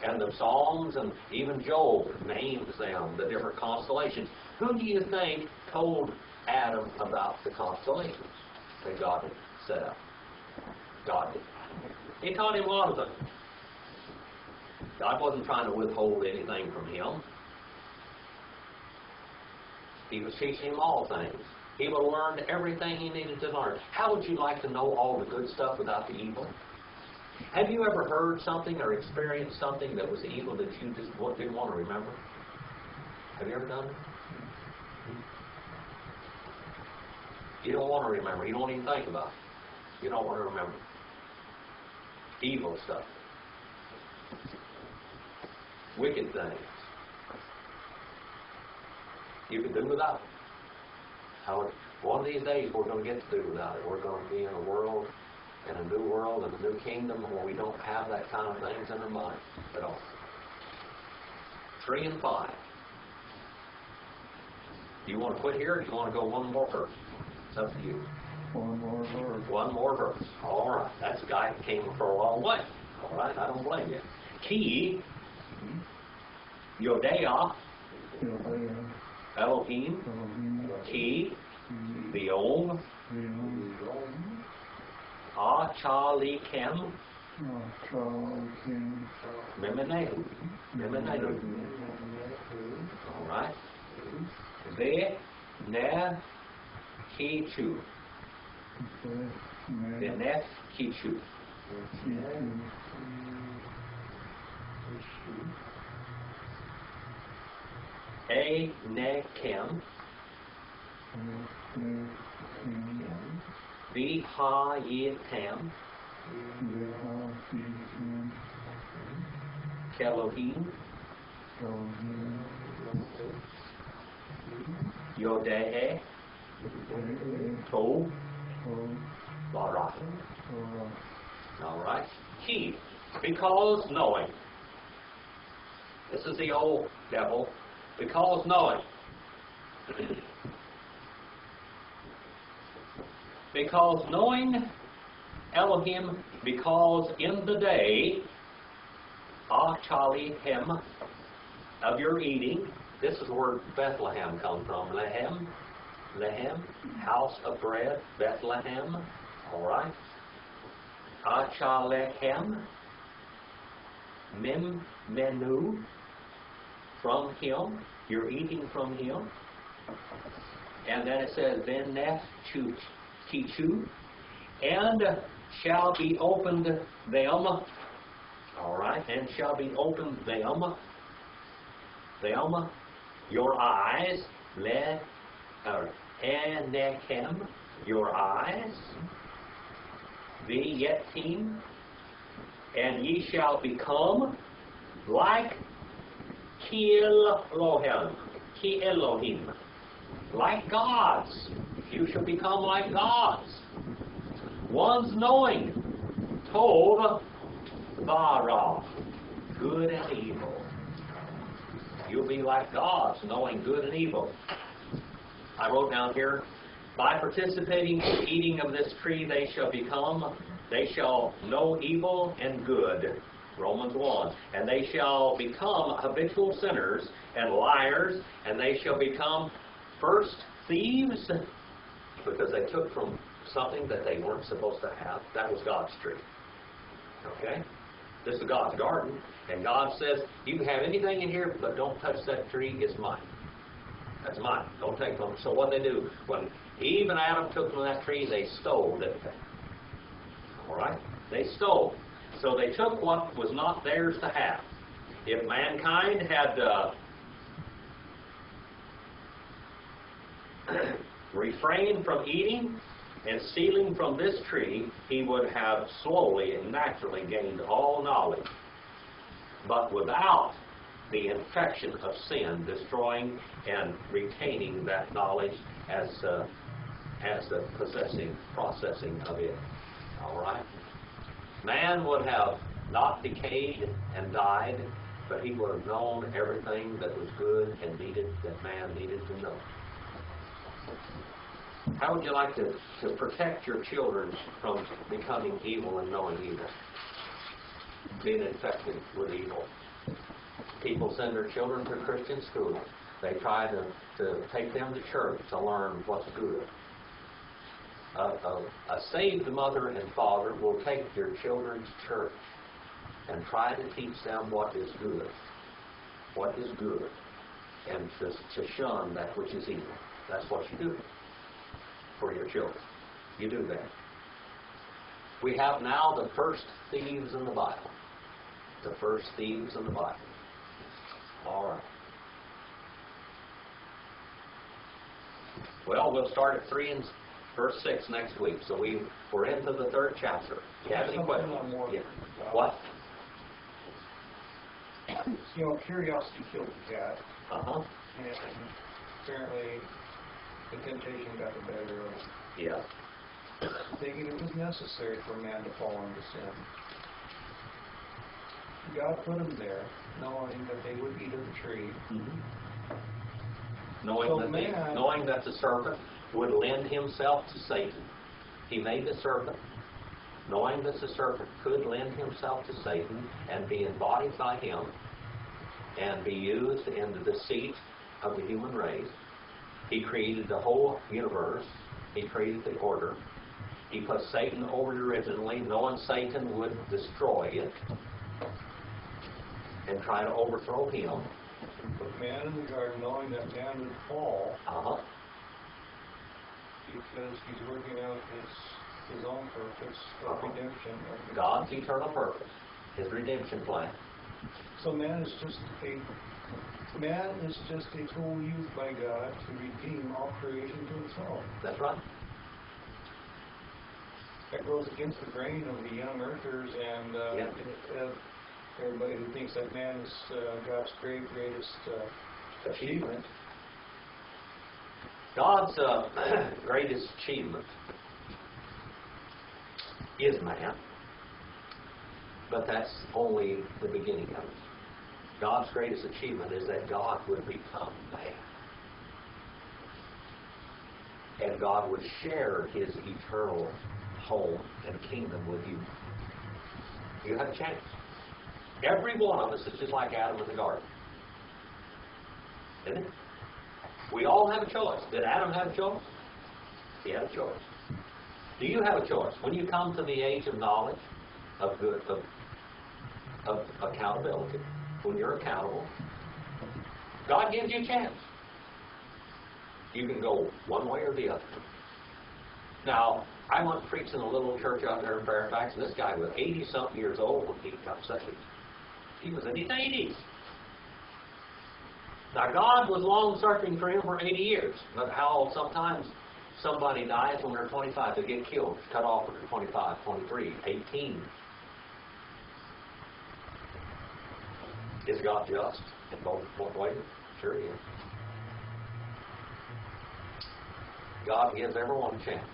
and the Psalms, and even Job names them, the different constellations. Who do you think told Adam about the constellations that God had set up? God did. He taught him a lot of them. God wasn't trying to withhold anything from him. He was teaching him all things. He would have learned everything he needed to learn. How would you like to know all the good stuff without the evil? Have you ever heard something or experienced something that was evil that you just didn't want to remember? Have you ever done it? You don't want to remember. You don't even think about it. You don't want to remember. Evil stuff. Wicked things. You can do without it. One of these days we're going to get to do without it. We're going to be in a world, in a new world, in a new kingdom where we don't have that kind of things in our mind at all. 3 and 5. Do you want to quit here or do you want to go one more verse? It's up to you. One more verse. One more verse. All right. That's a guy that came for a long way. All right. I don't blame you. Key. Yodea, Yodea, Elohim, Elohim, Ki, Ki, Biom, Biom, Achalikem, Achalikim, Memenehu. Memenehu. All right. Ve, Ne, Kichu. Benef, Kichu. A, Ne, Kem. V, Ha, Ye, Tam. Kelohim, Yodea, To, Bara. All right. He, because knowing. This is the old devil. Because knowing. Because knowing Elohim, because in the day, Achali Hem, of your eating, this is where Bethlehem comes from. Lehem, Lehem, house of bread, Bethlehem. All right. Achalechem, Mem, Menu, from him. You're eating from him. And then it says, Venef, Kichu, and shall be opened them. All right, and shall be opened them, your eyes, Enechem, your eyes, V'yetim, and ye shall become like Ki Elohim, like gods. You shall become like gods. One's knowing, Tov, Vara, good and evil. You'll be like gods, knowing good and evil. I wrote down here, by participating in eating of this tree, they shall know evil and good. Romans 1. And they shall become habitual sinners and liars, and they shall become first thieves, because they took from something that they weren't supposed to have. That was God's tree. Okay? This is God's garden, and God says, you can have anything in here, but don't touch that tree, it's mine. That's mine. Don't take them. So what they do, when Eve and Adam took from that tree, they stole, didn't they? All right? They stole. So they took what was not theirs to have. If mankind had refrained from eating and stealing from this tree, he would have slowly and naturally gained all knowledge. But without the infection of sin, destroying and retaining that knowledge as the processing of it. All right? Man would have not decayed and died, but he would have known everything that was good and that man needed to know. How would you like to protect your children from becoming evil and knowing evil? Being infected with evil. People send their children to Christian school. They try to take them to church to learn what's good. A saved mother and father will take their children to church and try to teach them what is good. What is good. And to shun that which is evil. That's what you do for your children. You do that. We have now the first thieves in the Bible. The first thieves in the Bible. All right. Well, we'll start at 3 and verse 6 next week. So we're into the 3rd chapter. Do you have any questions? Yeah. What? You know, curiosity killed the cat. Uh-huh. And apparently the temptation got the better of it. Yeah. Thinking it was necessary for man to fall into sin. God put them there, knowing that they would eat of the tree. Mm-hmm. Knowing that the serpent would lend himself to Satan. He made the serpent, knowing that the serpent could lend himself to Satan and be embodied by him. and be used in the deceit of the human race. He created the whole universe. He created the order. He put Satan over it originally, knowing Satan would destroy it and try to overthrow him. Put man in the garden knowing that man would fall because he's working out his own purpose of redemption. God's eternal purpose, his redemption plan. So man is just a tool used by God to redeem all creation to himself. That's right. That goes against the grain of the young earthers and everybody who thinks that man is God's greatest achievement. God's greatest achievement is man, but that's only the beginning of it. God's greatest achievement is that God would become man. And God would share his eternal home and kingdom with you. You have a chance. Every one of us is just like Adam in the garden. Isn't it? We all have a choice. Did Adam have a choice? He had a choice. Do you have a choice? When you come to the age of knowledge, of good, of accountability, when you're accountable, God gives you a chance. You can go one way or the other. Now, I went preaching a little church out there in Fairfax, and this guy was 80-something years old when he got saved. He was in his 80s. Now, God was long-suffering for him for 80 years. But how sometimes somebody dies when they're 25. They get killed, cut off when they're 25, 23, 18. Is God just in both ways? Sure he is. God gives everyone a chance.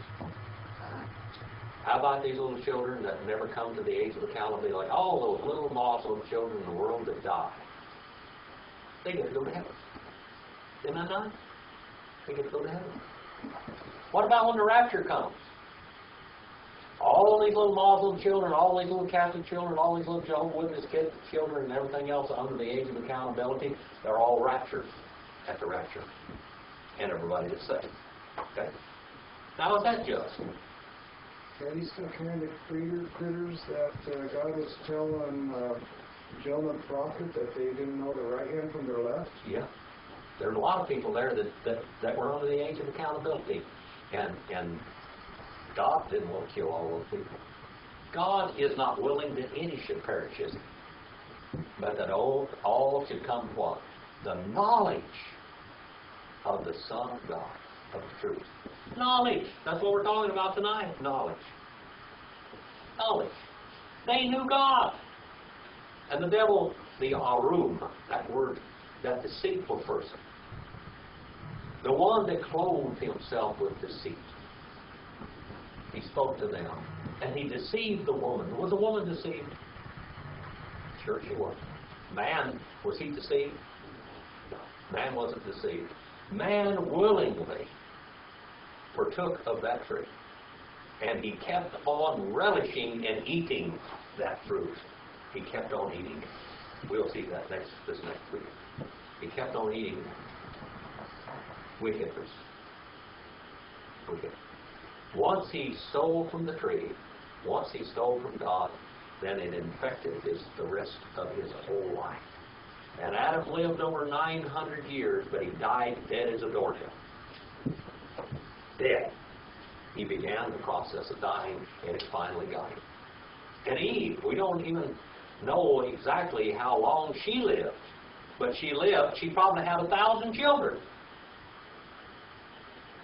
How about these little children that never come to the age of accountability, like all those little Muslim children in the world that die? They get to go to heaven. Isn't that nice? They get to go to heaven. What about when the rapture comes? All these little Muslim children, all these little Catholic children, all these little Jehovah's Witness kids, children, and everything else under the age of accountability, they're all raptured at the rapture. And everybody is saved. Okay? Now, is that just? Are these the kind of critters that God was telling Jonah the prophet that they didn't know the right hand from their left? Yeah. There's a lot of people there that were under the age of accountability. And God didn't want to kill all those people. God is not willing that any should perish, is he? But that all should come to what? The knowledge of the Son of God, of the truth. Knowledge. That's what we're talking about tonight. Knowledge. Knowledge. They knew God. And the devil, the arum, that word, that deceitful person, the one that clothed himself with deceit, he spoke to them, and he deceived the woman. Was the woman deceived? Sure she was. Man, was he deceived? No. Man wasn't deceived. Man willingly partook of that tree, and he kept on relishing and eating that fruit. He kept on eating it. We'll see that this next week. He kept on eating it. Wickedness. Wicked. Once he stole from the tree, once he stole from God, then it infected the rest of his whole life. And Adam lived over 900 years, but he died dead as a doornail. Dead. He began the process of dying, and it finally got him. And Eve, we don't even know exactly how long she lived, but she probably had 1,000 children.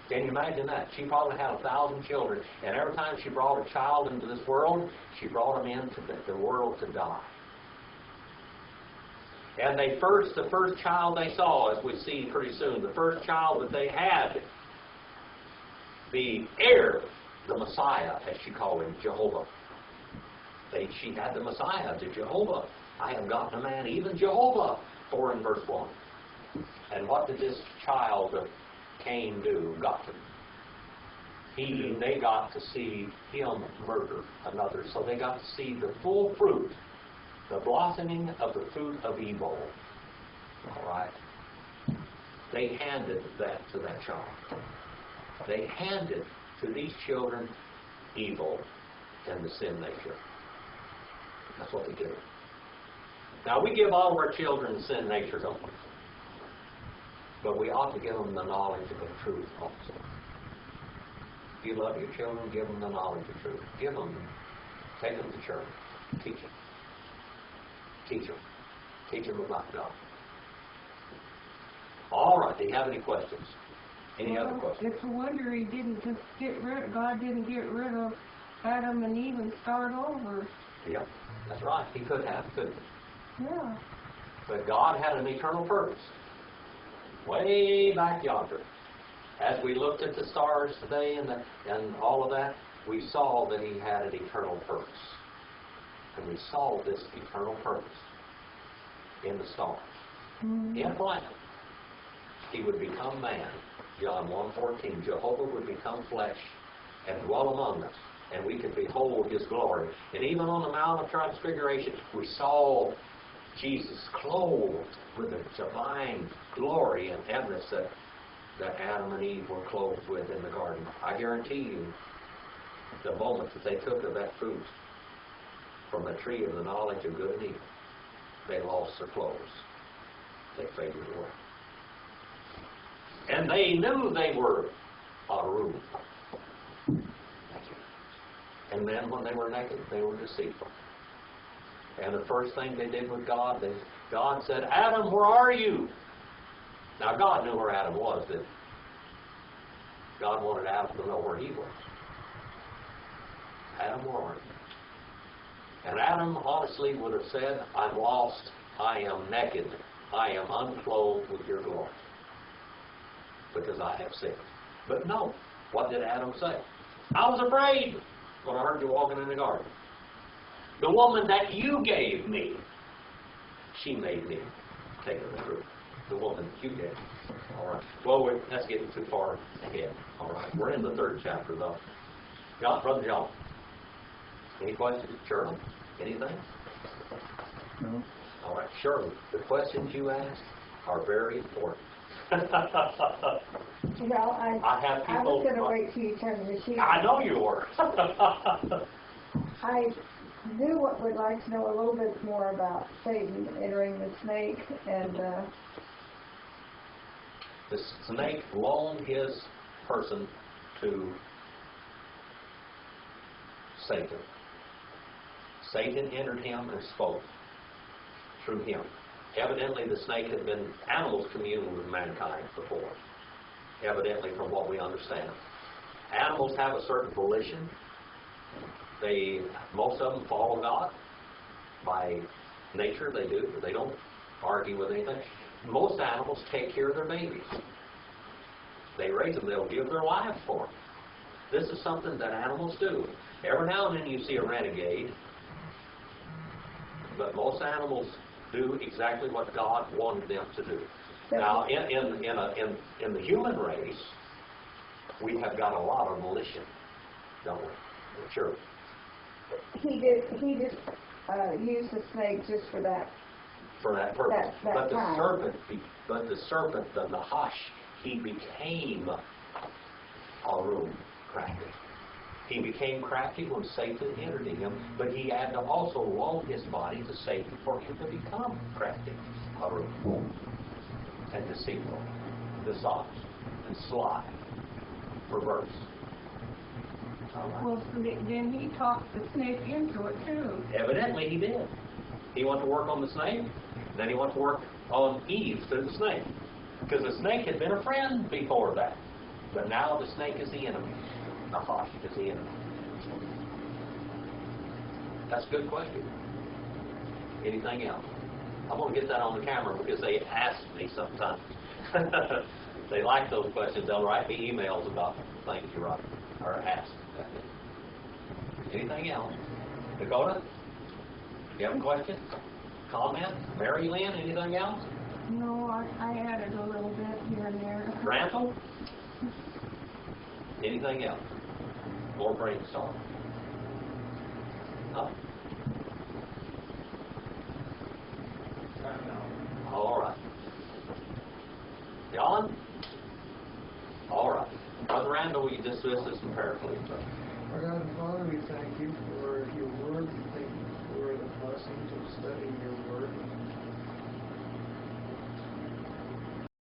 Can you imagine that? She probably had 1,000 children, and every time she brought a child into this world, she brought him into the world to die. And the first child they saw, as we see pretty soon, the first child that they had, the heir, the Messiah, as she called him, Jehovah. She had the Messiah, the Jehovah. I have gotten a man, even Jehovah, 4 in verse 1. And what did this child of Cain do? They got to see him murder another. So they got to see the full fruit, the blossoming of the fruit of evil All right? They handed that to that child. They handed to these children evil and the sin nature. That's what they did. Now, we give all of our children sin nature, don't we? But we ought to give them the knowledge of the truth also. If you love your children, give them the knowledge of truth. Give them. Take them to church. Teach them. Teach them. Teach them about God. All right. Do you have any questions? Any other questions? It's a wonder he didn't just God didn't get rid of Adam and Eve and start over. Yeah, that's right. He could have, couldn't he? Yeah. But God had an eternal purpose. Way back yonder. As we looked at the stars today and all of that, we saw that he had an eternal purpose. And we saw this eternal purpose in the stars. Mm-hmm. In plan. He would become man. John 1:14. Jehovah would become flesh and dwell among us. And we could behold his glory. And even on the Mount of Transfiguration, we saw Jesus clothed with the divine glory and evidence that Adam and Eve were clothed with in the garden. I guarantee you, the moment that they took of that fruit from the tree of the knowledge of good and evil, they lost their clothes. They faded away. And they knew they were a room. And then when they were naked, they were deceitful. And the first thing they did with God, God said, Adam, where are you? Now, God knew where Adam was, didn't he? God wanted Adam to know where he was. Adam, where are you? And Adam honestly would have said, I'm lost, I am naked, I am unclothed with your glory, because I have sinned. But no, what did Adam say? I was afraid when I heard you walking in the garden. The woman that you gave me, she made me take of the fruit. The woman you gave me. All right. Well, that's getting too far ahead. All right. We're in the 3rd chapter, though. Brother John. Any questions? Shirley? Anything? No. All right. Shirley, the questions you asked are very important. Well, I was going to wait till you turned the machine. I know you were. I would like to know a little bit more about Satan entering the snake and. The snake loaned his person to Satan. Satan entered him and spoke through him. Evidently, the snake had been animals communing with mankind before. Evidently, from what we understand. Animals have a certain volition. Most of them follow God. By nature, they do. They don't argue with anything. Most animals take care of their babies. They raise them. They'll give their lives for them. This is something that animals do. Every now and then you see a renegade, but most animals do exactly what God wanted them to do. Now, in the human race, we have got a lot of volition, don't we? Sure. He just used the snake just for that. For that purpose. But the serpent, the Nahash, he became a room crafty. He became crafty when Satan entered in him, but he had to also loan his body to Satan for him to become crafty, a room, and deceitful, dishonest, and sly, perverse. Well, then he talked the snake into it too. Evidently he did. He wanted to work on the snake, then he wanted to work on Eve through the snake. Because the snake had been a friend before that. But now the snake is the enemy. Nahash is the enemy. That's a good question. Anything else? I'm going to get that on the camera because they ask me sometimes. They like those questions. They'll write me emails about things you write or ask. Anything else? Dakota? You have a question? Comment? Mary Lynn? Anything else? No, I added a little bit here and there. Randall? Anything else? More brainstorm? No? All right. John? All right. Brother Randall, will you dismiss us in prayer, please? Our God and Father, we thank you for your word. We thank you for the blessings of studying your word.